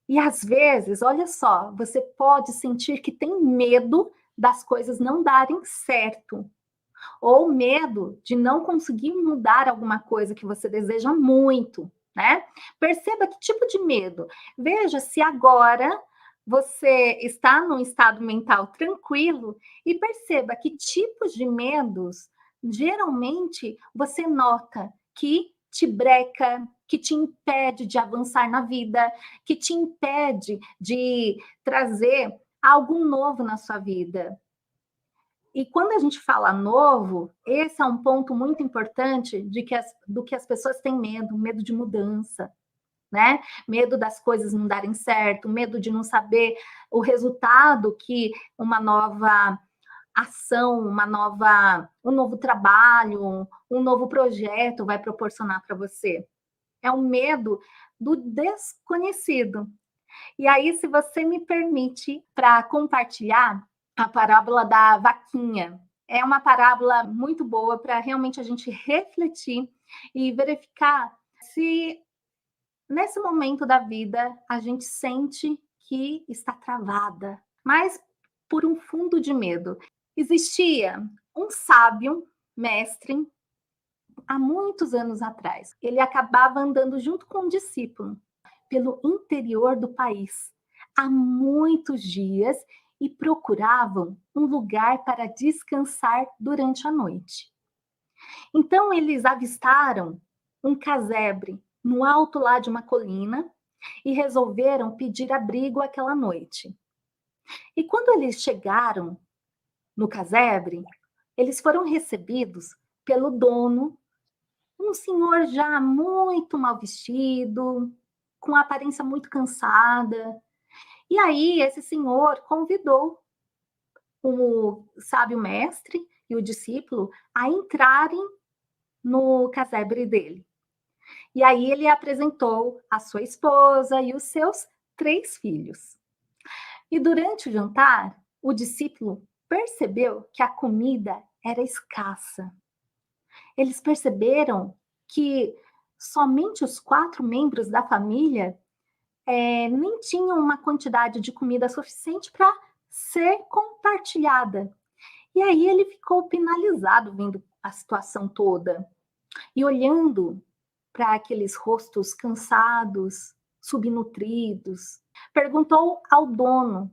E às vezes, olha só, você pode sentir que tem medo das coisas não darem certo, ou medo de não conseguir mudar alguma coisa que você deseja muito, né? Perceba que tipo de medo. Veja se agora você está num estado mental tranquilo e perceba que tipos de medos geralmente você nota que te breca, que te impede de avançar na vida, que te impede de trazer algo novo na sua vida. E quando a gente fala novo, esse é um ponto muito importante do que as pessoas têm medo, medo de mudança, né? Medo das coisas não darem certo, medo de não saber o resultado que uma nova ação, um novo trabalho, um novo projeto vai proporcionar para você. É um medo do desconhecido. E aí, se você me permite, para compartilhar a parábola da vaquinha, é uma parábola muito boa para realmente a gente refletir e verificar se nesse momento da vida a gente sente que está travada, mas por um fundo de medo. Existia um sábio mestre há muitos anos atrás. Ele acabava andando junto com um discípulo pelo interior do país há muitos dias e procuravam um lugar para descansar durante a noite. Então eles avistaram um casebre no alto lá de uma colina e resolveram pedir abrigo aquela noite. E quando eles chegaram no casebre, eles foram recebidos pelo dono, um senhor já muito mal vestido, com a aparência muito cansada. E aí esse senhor convidou o sábio mestre e o discípulo a entrarem no casebre dele. E aí ele apresentou a sua esposa e os seus 3 filhos. E durante o jantar, o discípulo percebeu que a comida era escassa. Eles perceberam que somente os 4 membros da família nem tinham uma quantidade de comida suficiente para ser compartilhada. E aí ele ficou penalizado vendo a situação toda e olhando para aqueles rostos cansados, subnutridos. Perguntou ao dono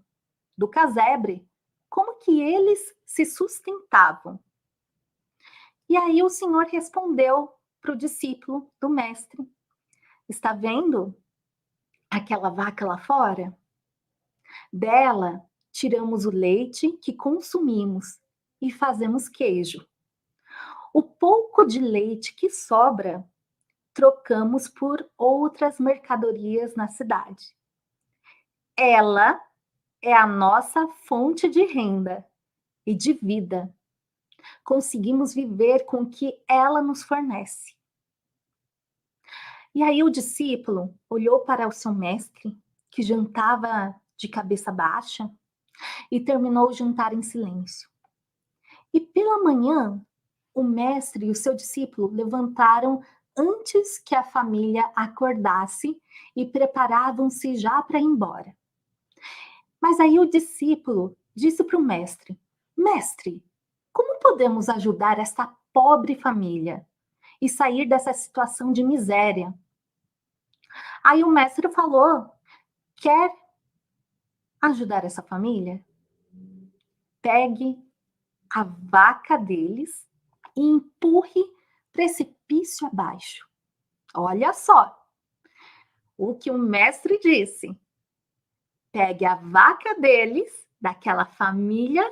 do casebre como que eles se sustentavam. E aí o senhor respondeu para o discípulo do mestre: está vendo aquela vaca lá fora? Dela tiramos o leite que consumimos e fazemos queijo. O pouco de leite que sobra, trocamos por outras mercadorias na cidade. Ela é a nossa fonte de renda e de vida. Conseguimos viver com o que ela nos fornece. E aí o discípulo olhou para o seu mestre, que jantava de cabeça baixa, e terminou o jantar em silêncio. E pela manhã, o mestre e o seu discípulo levantaram antes que a família acordasse e preparavam-se já para ir embora. Mas aí o discípulo disse para o mestre: Mestre, como podemos ajudar esta pobre família e sair dessa situação de miséria? Aí o mestre falou: Quer ajudar essa família? Pegue a vaca deles e empurre precipício abaixo. Olha só o que o mestre disse. Pegue a vaca deles, daquela família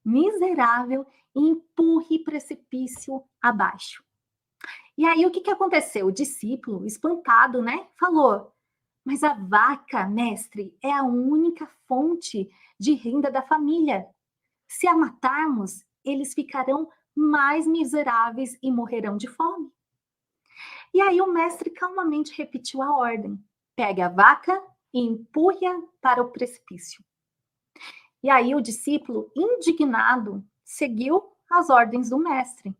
miserável, e empurre precipício abaixo. E aí o que aconteceu? O discípulo, espantado, né, falou: Mas a vaca, mestre, é a única fonte de renda da família. Se a matarmos, eles ficarão mais miseráveis e morrerão de fome. E aí o mestre calmamente repetiu a ordem: pegue a vaca e empurre-a para o precipício. E aí o discípulo, indignado, seguiu as ordens do mestre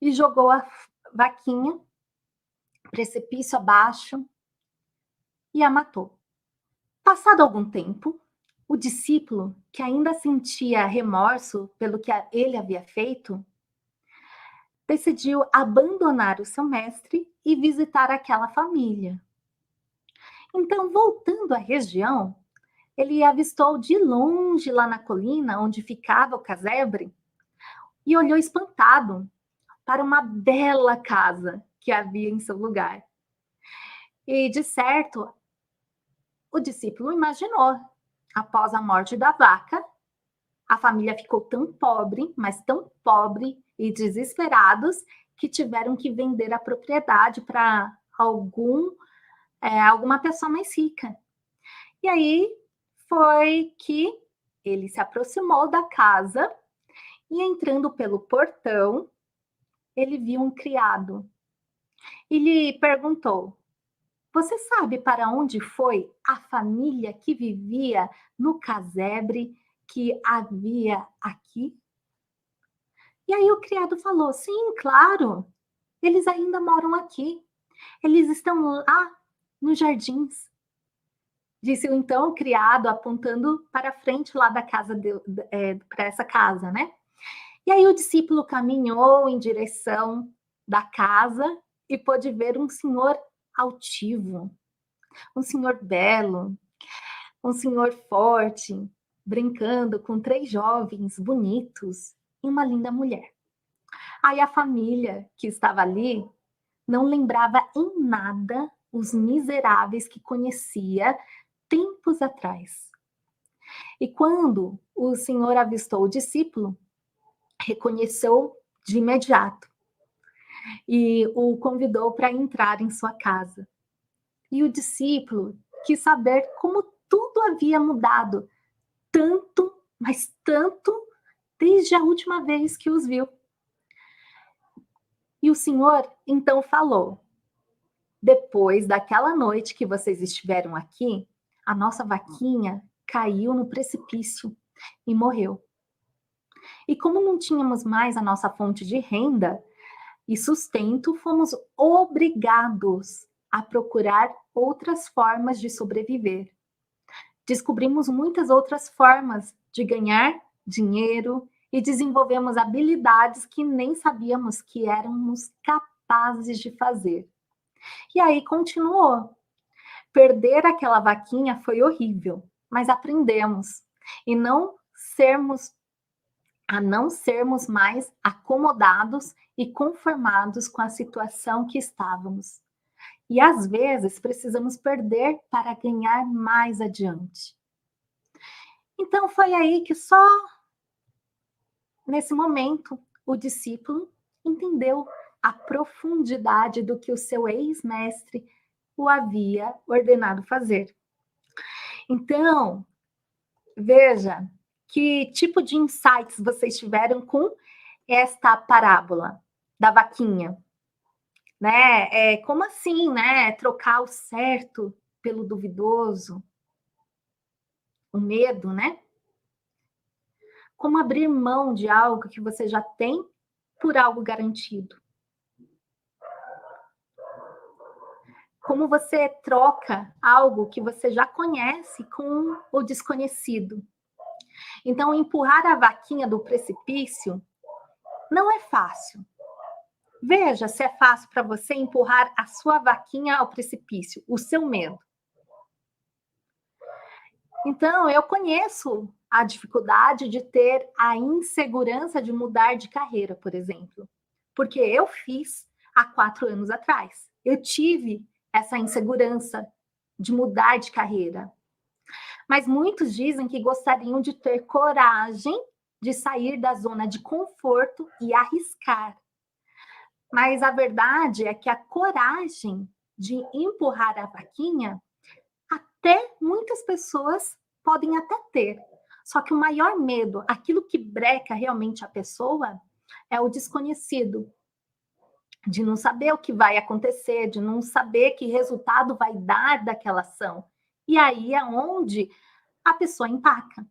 e jogou a vaquinha precipício abaixo e a matou. Passado algum tempo, o discípulo, que ainda sentia remorso pelo que ele havia feito, decidiu abandonar o seu mestre e visitar aquela família. Então, voltando à região, ele avistou de longe lá na colina onde ficava o casebre e olhou espantado para uma bela casa que havia em seu lugar. E, de certo, o discípulo imaginou, após a morte da vaca, a família ficou tão pobre, mas tão pobre e desesperados, que tiveram que vender a propriedade para alguma pessoa mais rica. E aí foi que ele se aproximou da casa e, entrando pelo portão, ele viu um criado e lhe perguntou: "Você sabe para onde foi a família que vivia no casebre que havia aqui?" E aí o criado falou: "Sim, claro, eles ainda moram aqui. Eles estão lá nos jardins", disse então o criado, apontando para a frente lá da casa para essa casa, né. E aí o discípulo caminhou em direção da casa e pôde ver um senhor altivo, um senhor belo, um senhor forte, brincando com 3 jovens bonitos e uma linda mulher. Aí a família que estava ali não lembrava em nada os miseráveis que conhecia tempos atrás. E quando o senhor avistou o discípulo, reconheceu de imediato e o convidou para entrar em sua casa. E o discípulo quis saber como tudo havia mudado, tanto, mas tanto, desde a última vez que os viu. E o senhor então falou: "Depois daquela noite que vocês estiveram aqui, a nossa vaquinha caiu no precipício e morreu. E como não tínhamos mais a nossa fonte de renda e sustento, fomos obrigados a procurar outras formas de sobreviver. Descobrimos muitas outras formas de ganhar dinheiro e desenvolvemos habilidades que nem sabíamos que éramos capazes de fazer." E aí continuou: "Perder aquela vaquinha foi horrível, mas aprendemos e não sermos mais acomodados e conformados com a situação que estávamos. E às vezes precisamos perder para ganhar mais adiante." Então foi aí que só nesse momento o discípulo entendeu a profundidade do que o seu ex-mestre o havia ordenado fazer. Então, veja que tipo de insights vocês tiveram com esta parábola da vaquinha, né? Como assim, né? Trocar o certo pelo duvidoso, o medo, né? Como abrir mão de algo que você já tem por algo garantido. Como você troca algo que você já conhece com o desconhecido. Então, empurrar a vaquinha do precipício não é fácil. Veja se é fácil para você empurrar a sua vaquinha ao precipício, o seu medo. Então, eu conheço a dificuldade de ter a insegurança de mudar de carreira, por exemplo, porque eu fiz há 4 anos atrás. Eu tive essa insegurança de mudar de carreira. Mas muitos dizem que gostariam de ter coragem de sair da zona de conforto e arriscar. Mas a verdade é que a coragem de empurrar a vaquinha, até muitas pessoas podem até ter. Só que o maior medo, aquilo que breca realmente a pessoa, é o desconhecido. De não saber o que vai acontecer, de não saber que resultado vai dar daquela ação. E aí é onde a pessoa empaca.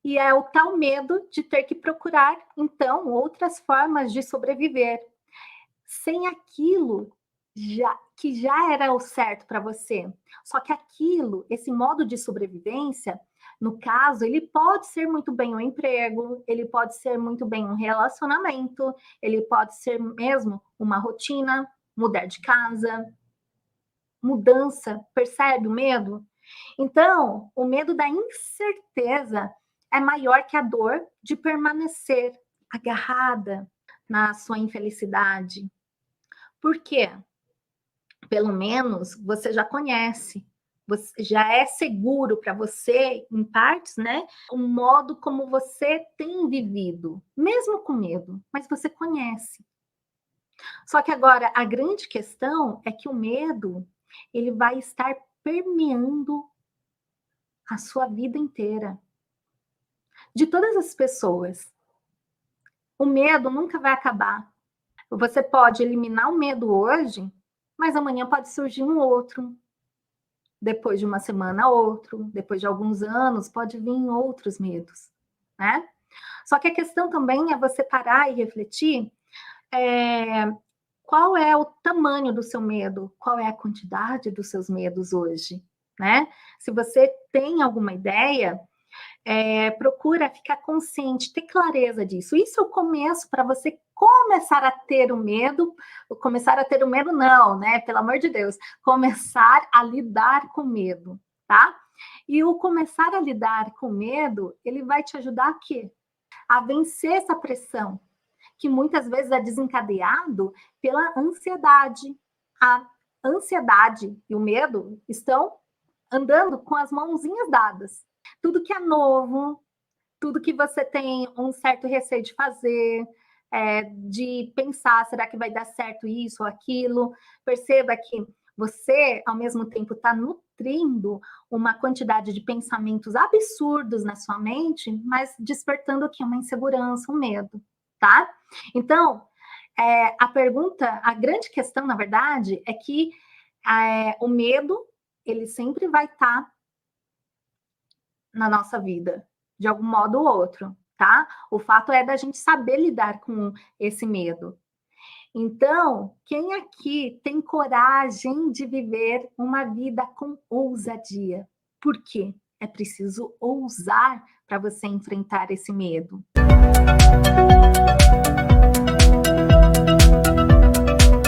E é o tal medo de ter que procurar, então, outras formas de sobreviver, sem aquilo já que já era o certo para você. Só que aquilo, esse modo de sobrevivência, no caso, ele pode ser muito bem um emprego, ele pode ser muito bem um relacionamento, ele pode ser mesmo uma rotina, mudar de casa, mudança, percebe o medo? Então, o medo da incerteza é maior que a dor de permanecer agarrada na sua infelicidade. Por quê? Pelo menos você já conhece, você já é seguro para você, em partes, né? O modo como você tem vivido, mesmo com medo, mas você conhece. Só que agora a grande questão é que o medo, ele vai estar permeando a sua vida inteira, de todas as pessoas. O medo nunca vai acabar. Você pode eliminar o medo hoje, mas amanhã pode surgir um outro. Depois de uma semana, outro. Depois de alguns anos, pode vir outros medos, né? Só que a questão também é você parar e refletir qual é o tamanho do seu medo, qual é a quantidade dos seus medos hoje, né? Se você tem alguma ideia, procura ficar consciente, ter clareza disso. Isso é o começo para você começar a ter o medo, começar a ter o medo não, né? Pelo amor de Deus, começar a lidar com medo, tá? E o começar a lidar com medo, ele vai te ajudar a quê? A vencer essa pressão, que muitas vezes é desencadeado pela ansiedade. A ansiedade e o medo estão andando com as mãozinhas dadas. Tudo que é novo, tudo que você tem um certo receio de fazer, de pensar, será que vai dar certo isso ou aquilo? Perceba que você, ao mesmo tempo, está nutrindo uma quantidade de pensamentos absurdos na sua mente, mas despertando aqui uma insegurança, um medo, tá? Então, a grande questão, na verdade, é que o medo, ele sempre vai estar na nossa vida, de algum modo ou outro, tá? O fato é da gente saber lidar com esse medo. Então, quem aqui tem coragem de viver uma vida com ousadia? Por quê? É preciso ousar para você enfrentar esse medo.